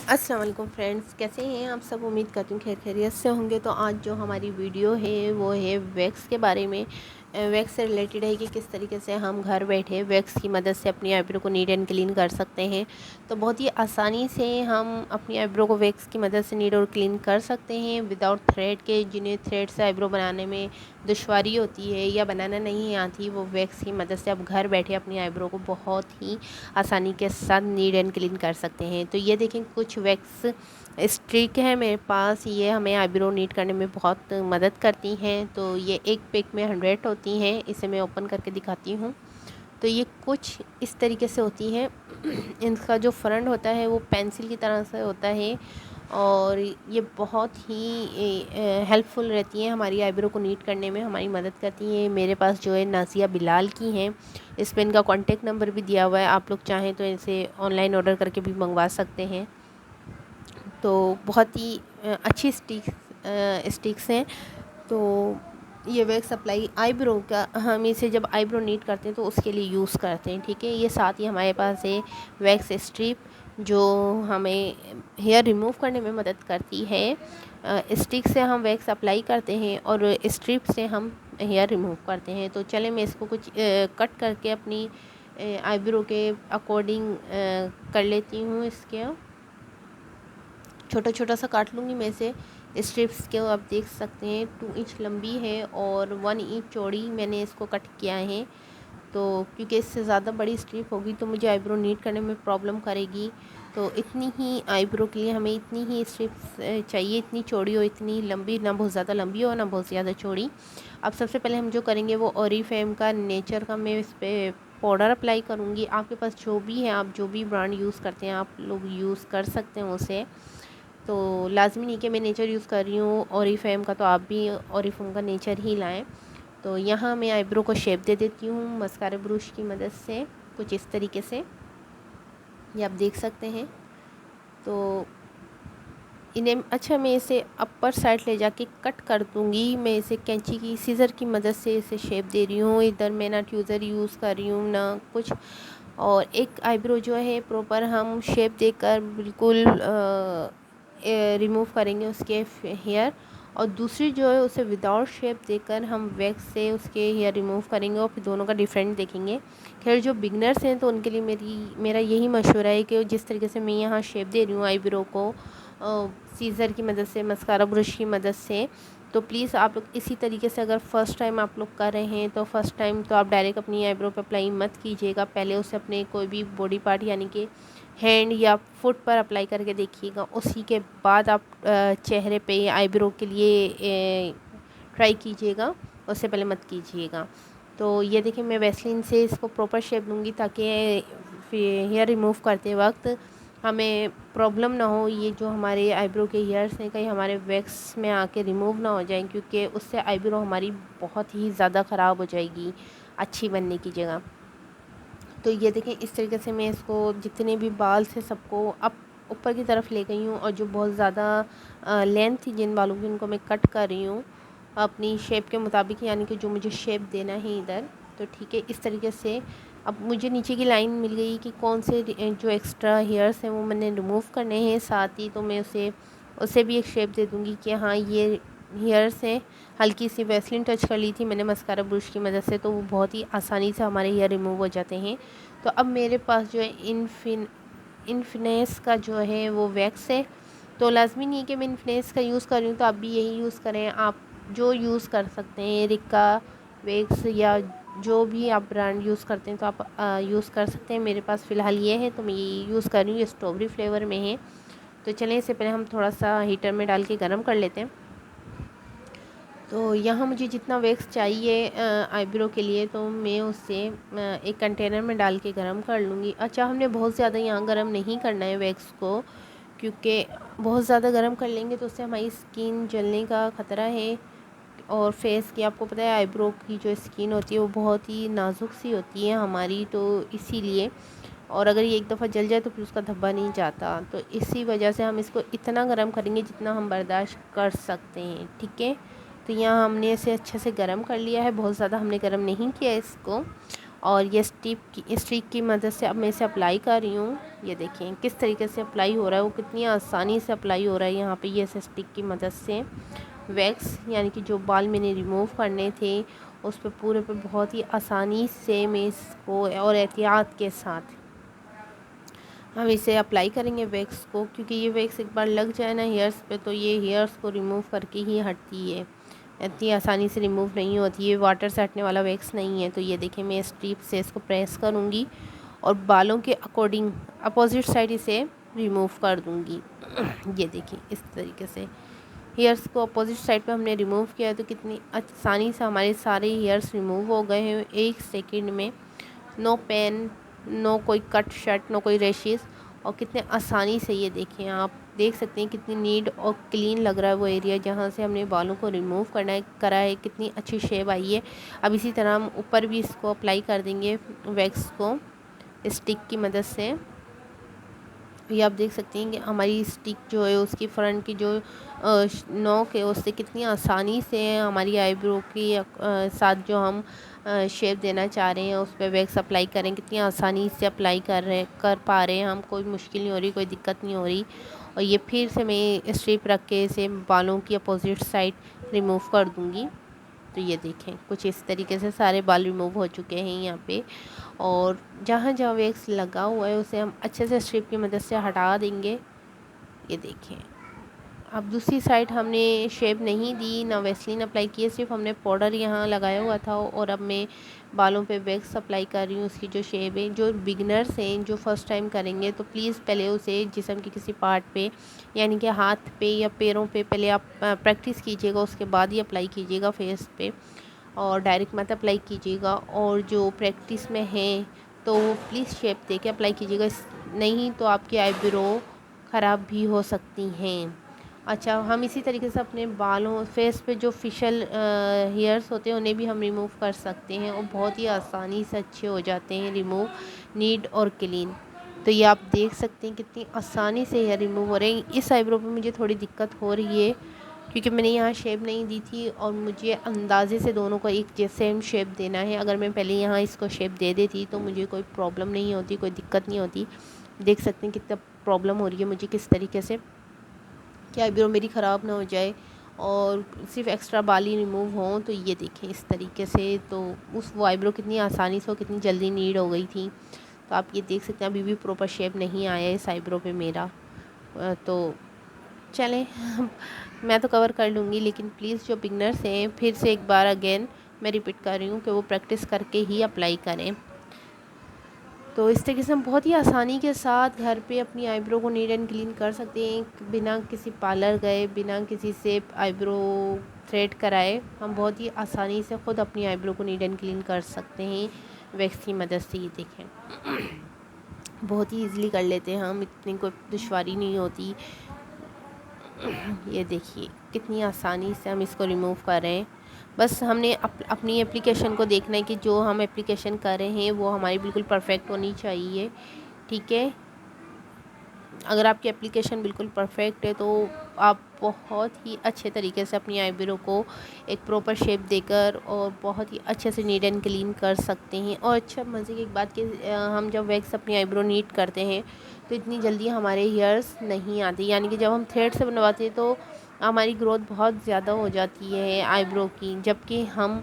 السلام علیکم فرینڈس، کیسے ہیں آپ سب؟ امید کرتی ہوں خیر خیریت سے ہوں گے۔ تو آج جو ہماری ویڈیو ہے وہ ہے ویکس کے بارے میں۔ ویکس سے ریلیٹڈ ہے کہ کس طریقے سے ہم گھر بیٹھے ویکس کی مدد سے اپنی آئیبرو کو نیٹ اینڈ کلین کر سکتے ہیں۔ تو بہت ہی آسانی سے ہم اپنی آئیبرو کو ویکس کی مدد سے نیٹ اور کلین کر سکتے ہیں وداؤٹ تھریڈ کے۔ جنہیں تھریڈ سے آئیبرو بنانے میں دشواری ہوتی ہے یا بنانا نہیں آتی، وہ ویکس کی مدد سے اب گھر بیٹھے اپنی آئیبرو کو بہت ہی آسانی کے ساتھ نیٹ اینڈ کلین کر سکتے ہیں۔ تو یہ دیکھیں کچھ ویکس اسٹرک ہے میرے پاس، یہ ہمیں آئیبرو نیٹ کرنے میں بہت مدد کرتی ہیں۔ تو یہ ایک پیک میں 100 ہوتی ہیں، اسے میں اوپن کر کے دکھاتی ہوں۔ تو یہ کچھ اس طریقے سے ہوتی ہیں۔ ان کا جو فرنٹ ہوتا ہے وہ پینسل کی طرح سے ہوتا ہے اور یہ بہت ہی ہیلپ فل رہتی ہیں، ہماری آئیبرو کو نیٹ کرنے میں ہماری مدد کرتی ہیں۔ میرے پاس جو ہے نازیہ بلال کی ہیں، اس پہ ان کا کانٹیکٹ نمبر بھی دیا ہوا ہے، آپ لوگ چاہیں تو اسے آن لائن آرڈر کر کے بھی منگوا سکتے ہیں۔ تو بہت ہی اچھی اسٹکس ہیں۔ تو یہ ویکس اپلائی آئیبرو کا ہم اسے جب آئیبرو نیٹ کرتے ہیں تو اس کے لیے یوز کرتے ہیں، ٹھیک ہے۔ یہ ساتھ ہی ہمارے پاس ہے ویکس اسٹرپ جو ہمیں ہیئر ریموو کرنے میں مدد کرتی ہے۔ اسٹک سے ہم ویکس اپلائی کرتے ہیں اور اسٹرپ سے ہم ہیئر ریموو کرتے ہیں۔ تو چلیں میں اس کو کچھ کٹ کر کے اپنی آئیبرو کے اکارڈنگ کر لیتی ہوں۔ اس کے چھوٹا چھوٹا سا کاٹ لوں گی میں سے اسٹرپس کے۔ آپ دیکھ سکتے ہیں 2 انچ لمبی ہے اور 1 انچ چوڑی میں نے اس کو کٹ کیا ہے۔ تو کیونکہ اس سے زیادہ بڑی اسٹرپ ہوگی تو مجھے آئیبرو نیٹ کرنے میں پرابلم کرے گی، تو اتنی ہی آئیبرو کے لیے ہمیں اتنی ہی اسٹرپس چاہیے، اتنی چوڑی اور اتنی لمبی، نہ بہت زیادہ لمبی اور نہ بہت زیادہ چوڑی۔ اب سب سے پہلے ہم جو کریں گے وہ اوریفلیم کا نیچر کا میں اس پہ پاؤڈر اپلائی کروں گی۔ آپ کے پاس جو بھی ہے، آپ جو بھی برانڈ یوز کرتے ہیں آپ لوگ یوز کر سکتے ہیں اسے۔ تو لازمی نہیں کہ میں نیچر یوز کر رہی ہوں اوریفلیم کا، تو آپ بھی اوریفلیم کا نیچر ہی لائیں۔ تو یہاں میں آئیبرو کو شیپ دے دیتی ہوں مسکارا بروش کی مدد سے، کچھ اس طریقے سے، یہ آپ دیکھ سکتے ہیں۔ تو انہیں اچھا میں اسے اپر سائڈ لے جا کے کٹ کر دوں گی۔ میں اسے کینچی کی سیزر کی مدد سے اسے شیپ دے رہی ہوں۔ ادھر میں نہ ٹیوزر یوز کر رہی ہوں نہ کچھ، اور ایک آئیبرو جو ہے پراپر ہم شیپ دے کر بالکل ریموو کریں گے اس کے ہیئر، اور دوسری جو ہے اسے وداؤٹ شیپ دے کر ہم ویکس سے اس کے ہیئر ریموو کریں گے، اور پھر دونوں کا ڈیفرنٹ دیکھیں گے۔ خیر جو بگنرس ہیں تو ان کے لیے میرا یہی مشورہ ہے کہ جس طریقے سے میں یہاں شیپ دے رہی ہوں آئیبرو کو سیزر کی مدد سے، مسکارا برش کی مدد سے، تو پلیز آپ لوگ اسی طریقے سے، اگر فرسٹ ٹائم آپ لوگ کر رہے ہیں تو فرسٹ ٹائم تو آپ ڈائریکٹ اپنی آئیبرو پہ اپلائی مت کیجیے گا، پہلے اسے اپنے کوئی بھی باڈی پارٹ یعنی کہ ہینڈ یا فٹ پر اپلائی کر کے دیکھیے گا، اسی کے بعد آپ چہرے پہ آئیبرو کے لیے ٹرائی کیجیے گا، اس سے پہلے مت کیجیے گا۔ تو یہ دیکھیں میں ویسلین سے اس کو پراپر شیپ دوں گی تاکہ ہیئر ریموو کرتے وقت ہمیں پرابلم نہ ہو، یہ جو ہمارے آئیبرو کے ہیئرس ہیں کہیں ہمارے ویکس میں آ کے ریموو نہ ہو جائیں، کیونکہ اس سے آئیبرو ہماری بہت ہی زیادہ خراب ہو جائے گی اچھی بننے کی جگہ۔ تو یہ دیکھیں اس طریقے سے میں اس کو جتنے بھی بال سے سب کو اوپر کی طرف لے گئی ہوں، اور جو بہت زیادہ لینتھ تھی جن بالوں کی ان کو میں کٹ کر رہی ہوں اپنی شیپ کے مطابق، یعنی کہ جو مجھے شیپ دینا ہے ادھر۔ تو ٹھیک ہے، اس طریقے سے اب مجھے نیچے کی لائن مل گئی کہ کون سے جو ایکسٹرا ہیئرس ہیں وہ میں نے ریموو کرنے ہیں، ساتھ ہی تو میں اسے بھی ایک شیپ دے دوں گی کہ ہاں یہ ہیئرس ہیں۔ ہلکی سی ویسلین ٹچ کر لی تھی میں نے مسکارا برش کی مدد سے، تو وہ بہت ہی آسانی سے ہمارے ہیئر ریموو ہو جاتے ہیں۔ تو اب میرے پاس جو ہے انفینس کا جو ہے وہ ویکس ہے، تو لازمی نہیں ہے کہ میں انفینس کا یوز کر رہی ہوں، تو آپ بھی یہی یوز کریں، آپ جو یوز کر سکتے ہیں ریکا ویکس یا جو بھی آپ برانڈ یوز کرتے ہیں تو آپ یوز کر سکتے ہیں۔ میرے پاس فی الحال یہ ہے تو میں یہ یوز کر رہی ہوں، یہ اسٹرابری فلیور میں ہے۔ تو چلیں اس سے پہلے ہم تھوڑا سا ہیٹر میں ڈال کے گرم کر لیتے ہیں۔ تو یہاں مجھے جتنا ویکس چاہیے آئیبرو کے لیے تو میں اسے ایک کنٹینر میں ڈال کے گرم کر لوں گی۔ اچھا ہم نے بہت زیادہ یہاں گرم نہیں کرنا ہے ویکس کو، کیونکہ بہت زیادہ گرم کر لیں گے تو اس سے ہماری اسکن جلنے کا خطرہ ہے، اور فیس کی آپ کو پتہ ہے آئیبرو کی جو اسکن ہوتی ہے وہ بہت ہی نازک سی ہوتی ہے ہماری، تو اسی لیے، اور اگر یہ ایک دفعہ جل جائے تو پھر اس کا دھبا نہیں جاتا، تو اسی وجہ سے ہم اس کو اتنا گرم کریں گے جتنا ہم برداشت کر سکتے ہیں، ٹھیک ہے۔ تو یہاں ہم نے اسے اچھے سے گرم کر لیا ہے، بہت زیادہ ہم نے گرم نہیں کیا اس کو، اور یہ اسٹرک کی مدد سے اب میں اسے اپلائی کر رہی ہوں۔ یہ دیکھیں کس طریقے سے اپلائی ہو رہا ہے، وہ کتنی آسانی سے اپلائی ہو رہا ہے یہاں پہ یہ اسٹک کی مدد سے۔ ویکس یعنی کہ جو بال میں نے ریموو کرنے تھے اس پہ پورے پہ بہت ہی آسانی سے میں اس کو اور احتیاط کے ساتھ ہم اسے اپلائی کریں گے ویکس کو، کیونکہ یہ ویکس ایک بار لگ جائے نا ہیئرس پہ تو یہ ہیئرس کو ریموو کر کے ہی ہٹتی ہے، اتنی آسانی سے ریموو نہیں ہوتی ہے، واٹر سے ہٹنے والا ویکس نہیں ہے۔ تو یہ دیکھیں میں اس ٹیپ سے اس کو پریس کروں گی اور بالوں کے اکارڈنگ اپوزٹ سائڈ اسے ریموو کر دوں گی۔ یہ دیکھیں اس طریقے سے ہیئرس کو اپوزٹ سائڈ پہ ہم نے ریموو کیا ہے تو کتنی آسانی سے ہمارے سارے ہیئرس ریموو ہو گئے ہیں 1 سیکنڈ میں، نو پین، نو کوئی کٹ شٹ، نو کوئی ریشز، اور کتنے آسانی سے یہ دیکھیں آپ دیکھ سکتے ہیں کتنی نیٹ اور کلین لگ رہا ہے وہ ایریا جہاں سے ہم نے بالوں کو ریموو کرا ہے، کتنی اچھی شیپ آئی ہے۔ اب اسی طرح ہم اوپر بھی اس کو اپلائی کر دیں گے ویکس کو اسٹک کی مدد سے۔ یہ آپ دیکھ سکتے ہیں کہ ہماری اسٹک جو ہے اس کی فرنٹ کی جو نوک ہے اس سے کتنی آسانی سے ہماری آئی برو کی ساتھ جو ہم شیپ دینا چاہ رہے ہیں اس پہ ویکس اپلائی کریں، کتنی آسانی سے اپلائی کر پا رہے ہیں ہم، کوئی مشکل نہیں ہو رہی، کوئی دقت نہیں ہو رہی۔ اور یہ پھر سے میں اسٹریپ رکھ کے اسے بالوں کی اپوزٹ سائڈ ریموو کر دوں گی۔ تو یہ دیکھیں کچھ اس طریقے سے سارے بال ریموو ہو چکے ہیں یہاں پہ، اور جہاں جہاں ویکس لگا ہوا ہے اسے ہم اچھے سے اسٹریپ کی مدد سے ہٹا دیں گے۔ یہ دیکھیں اب دوسری سائڈ ہم نے شیپ نہیں دی، نہ ویسلین اپلائی کی ہے، صرف ہم نے پاؤڈر یہاں لگایا ہوا تھا، اور اب میں بالوں پہ ویکس اپلائی کر رہی ہوں اس کی جو شیپ ہے۔ جو بگنرس ہیں جو فرسٹ ٹائم کریں گے تو پلیز پہلے اسے جسم کے کسی پارٹ پہ یعنی کہ ہاتھ پہ یا پیروں پہ پہلے آپ پریکٹس کیجیے گا، اس کے بعد ہی اپلائی کیجیے گا فیس پہ، اور ڈائریکٹ مت اپلائی کیجیے گا۔ اور جو پریکٹس میں ہیں تو وہ پلیز شیپ دے کے اپلائی کیجیے گا، نہیں تو آپ کی آئی برو خراب بھی ہو سکتی ہیں۔ اچھا ہم اسی طریقے سے اپنے بالوں فیس پہ جو فیشل ہیئرس ہوتے ہیں انہیں بھی ہم ریموو کر سکتے ہیں، اور بہت ہی آسانی سے اچھے ہو جاتے ہیں ریموو، نیٹ اور کلین۔ تو یہ آپ دیکھ سکتے ہیں کتنی آسانی سے ہیئر ریموو ہو رہے ہیں۔ اس آئی برو پہ مجھے تھوڑی دقت ہو رہی ہے کیونکہ میں نے یہاں شیپ نہیں دی تھی، اور مجھے اندازے سے دونوں کو ایک جیسے شیپ دینا ہے۔ اگر میں پہلے یہاں اس کو شیپ دے دیتی تو مجھے کوئی پرابلم نہیں ہوتی، کوئی دقت نہیں ہوتی۔ دیکھ سکتے ہیں کتنا پرابلم ہو رہی ہے مجھے کس طریقے سے کہ آئی برو میری خراب نہ ہو جائے اور صرف ایکسٹرا بال ہی ریموو ہوں۔ تو یہ دیکھیں اس طریقے سے تو وہ آئی برو کتنی آسانی سے اور کتنی جلدی نیڈ ہو گئی تھی۔ تو آپ یہ دیکھ سکتے ہیں ابھی بھی پراپر شیپ نہیں آیا ہے اس آئی برو پہ میرا۔ تو چلیں میں تو کور کر لوں گی، لیکن پلیز جو بگنرس ہیں پھر سے ایک بار اگین میں ریپیٹ کر رہی ہوں کہ وہ پریکٹس کر کے ہی اپلائی کریں۔ تو اس طریقے سے ہم بہت ہی آسانی کے ساتھ گھر پہ اپنی آئی برو کو نیٹ اینڈ کلین کر سکتے ہیں، بنا کسی پارلر گئے، بنا کسی سے آئی برو تھریڈ کرائے، ہم بہت ہی آسانی سے خود اپنی آئی برو کو نیٹ اینڈ کلین کر سکتے ہیں ویکس کی مدد سے۔ یہ دیکھیں بہت ہی ایزیلی کر لیتے ہیں ہم، اتنی کوئی دشواری نہیں ہوتی۔ یہ دیکھیے کتنی آسانی سے ہم اس کو ریموو کر رہے ہیں۔ بس ہم نے اپنی اپلیکیشن کو دیکھنا ہے کہ جو ہم اپلیکیشن کر رہے ہیں وہ ہماری بالکل پرفیکٹ ہونی چاہیے، ٹھیک ہے۔ اگر آپ کی اپلیکیشن بالکل پرفیکٹ ہے تو آپ بہت ہی اچھے طریقے سے اپنی آئی برو کو ایک پراپر شیپ دے کر اور بہت ہی اچھے سے نیٹ اینڈ کلین کر سکتے ہیں۔ اور اچھا مزے کی ایک بات کہ ہم جب ویکس اپنی آئی برو نیٹ کرتے ہیں تو اتنی جلدی ہمارے ہیئرس نہیں آتے، یعنی کہ جب ہم تھریڈ سے بنواتے ہیں تو ہماری گروتھ بہت زیادہ ہو جاتی ہے آئی برو کی، جبکہ ہم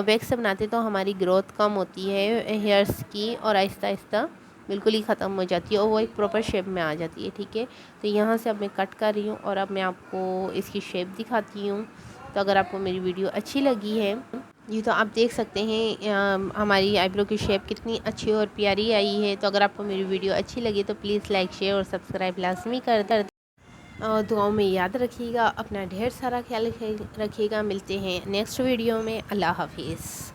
ویکس سے بناتے تو ہماری گروتھ کم ہوتی ہے ہیئرس کی، اور آہستہ آہستہ بالکل ہی ختم ہو جاتی ہے اور وہ ایک پراپر شیپ میں آ جاتی ہے، ٹھیک ہے۔ تو یہاں سے اب میں کٹ کر رہی ہوں اور اب میں آپ کو اس کی شیپ دکھاتی ہوں۔ تو اگر آپ کو میری ویڈیو اچھی لگی ہے، یہ تو آپ دیکھ سکتے ہیں ہماری آئی برو کی شیپ کتنی اچھی اور پیاری آئی ہے۔ تو اگر آپ کو میری ویڈیو اچھی لگی تو پلیز لائک، شیئر اور سبسکرائب لازمی کر دیں، اور دعاؤں میں یاد رکھیے گا، اپنا ڈھیر سارا خیال رکھیے گا۔ ملتے ہیں نیکسٹ ویڈیو میں، اللہ حافظ۔